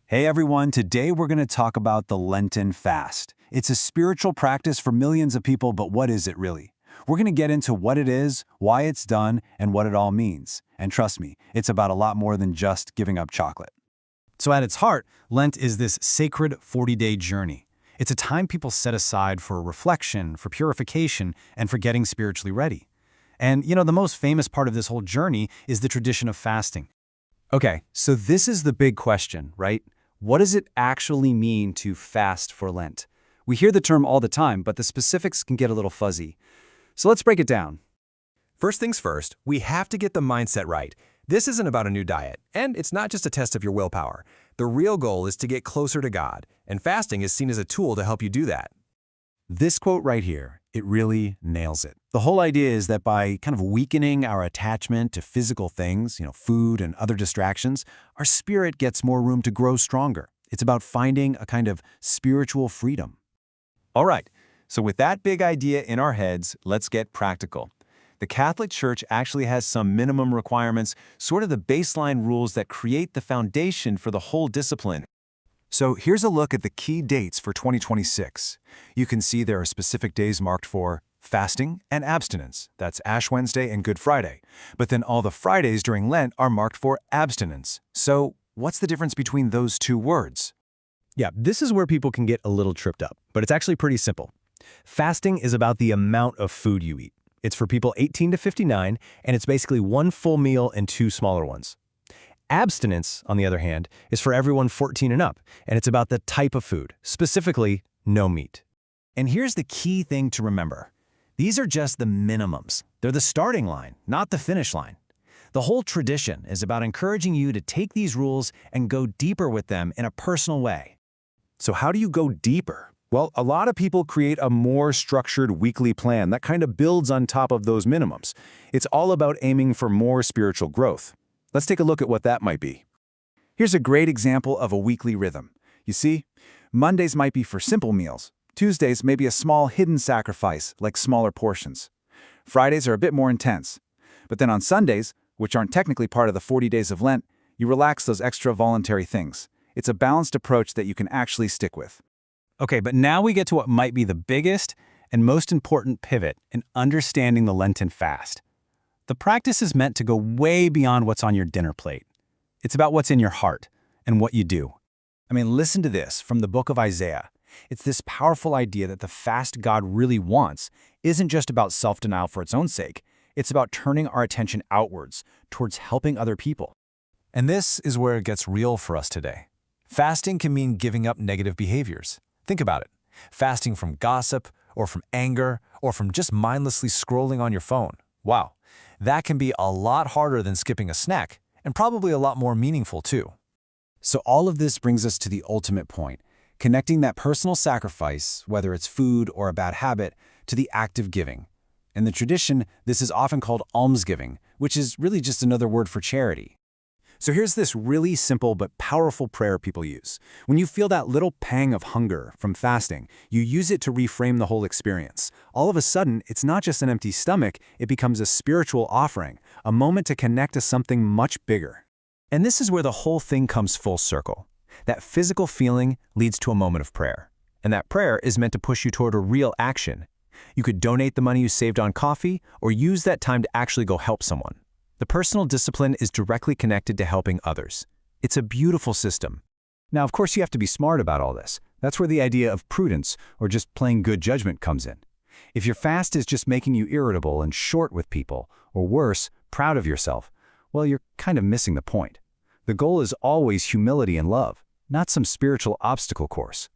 Hey everyone, today we're going to talk about the Lenten fast. It's a spiritual practice for millions of people, but what is it really? We're going to get into what it is, why it's done, and what it all means. And trust me, it's about a lot more than just giving up chocolate. So at its heart, Lent is this sacred 40-day journey. It's a time people set aside for reflection, for purification, and for getting spiritually ready. And, the most famous part of this whole journey is the tradition of fasting. Okay, so this is the big question, right? What does it actually mean to fast for Lent? We hear the term all the time, but the specifics can get a little fuzzy. So let's break it down. First things first, we have to get the mindset right. This isn't about a new diet, and it's not just a test of your willpower. The real goal is to get closer to God, and fasting is seen as a tool to help you do that. This quote right here, it really nails it. The whole idea is that by kind of weakening our attachment to physical things, food and other distractions, our spirit gets more room to grow stronger. It's about finding a kind of spiritual freedom. All right, so with that big idea in our heads, let's get practical. The Catholic Church actually has some minimum requirements, sort of the baseline rules that create the foundation for the whole discipline. So here's a look at the key dates for 2026. You can see there are specific days marked for fasting and abstinence. That's Ash Wednesday and Good Friday. But then all the Fridays during Lent are marked for abstinence. So what's the difference between those two words? Yeah, this is where people can get a little tripped up, but it's actually pretty simple. Fasting is about the amount of food you eat. It's for people 18 to 59, and it's basically one full meal and two smaller ones. Abstinence, on the other hand, is for everyone 14 and up, and it's about the type of food, specifically no meat. And here's the key thing to remember. These are just the minimums. They're the starting line, not the finish line. The whole tradition is about encouraging you to take these rules and go deeper with them in a personal way. So how do you go deeper? Well, a lot of people create a more structured weekly plan that kind of builds on top of those minimums. It's all about aiming for more spiritual growth. Let's take a look at what that might be. Here's a great example of a weekly rhythm. You see, Mondays might be for simple meals. Tuesdays may be a small hidden sacrifice, like smaller portions. Fridays are a bit more intense. But then on Sundays, which aren't technically part of the 40 days of Lent, you relax those extra voluntary things. It's a balanced approach that you can actually stick with. Okay, but now we get to what might be the biggest and most important pivot in understanding the Lenten fast. The practice is meant to go way beyond what's on your dinner plate. It's about what's in your heart and what you do. Listen to this from the book of Isaiah. It's this powerful idea that the fast God really wants isn't just about self-denial for its own sake. It's about turning our attention outwards, towards helping other people. And this is where it gets real for us today. Fasting can mean giving up negative behaviors. Think about it. Fasting from gossip, or from anger, or from just mindlessly scrolling on your phone. Wow. That can be a lot harder than skipping a snack, and probably a lot more meaningful too. So all of this brings us to the ultimate point, connecting that personal sacrifice, whether it's food or a bad habit, to the act of giving. In the tradition, this is often called almsgiving, which is really just another word for charity. So here's this really simple but powerful prayer people use. When you feel that little pang of hunger from fasting, you use it to reframe the whole experience. All of a sudden, it's not just an empty stomach, it becomes a spiritual offering, a moment to connect to something much bigger. And this is where the whole thing comes full circle. That physical feeling leads to a moment of prayer. And that prayer is meant to push you toward a real action. You could donate the money you saved on coffee, or use that time to actually go help someone. The personal discipline is directly connected to helping others. It's a beautiful system. Now, of course, you have to be smart about all this. That's where the idea of prudence or just plain good judgment comes in. If your fast is just making you irritable and short with people, or worse, proud of yourself, well, you're kind of missing the point. The goal is always humility and love, not some spiritual obstacle course.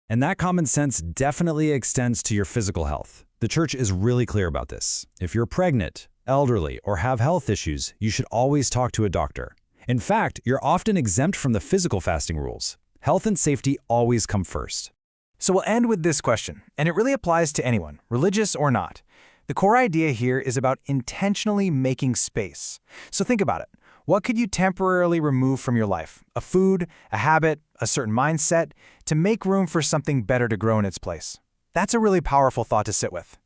And that common sense definitely extends to your physical health. The Church is really clear about this. If you're pregnant, elderly, or have health issues, you should always talk to a doctor. In fact, you're often exempt from the physical fasting rules. Health and safety always come first. So we'll end with this question, and it really applies to anyone, religious or not. The core idea here is about intentionally making space. So think about it. What could you temporarily remove from your life? A food, a habit, a certain mindset, to make room for something better to grow in its place? That's a really powerful thought to sit with.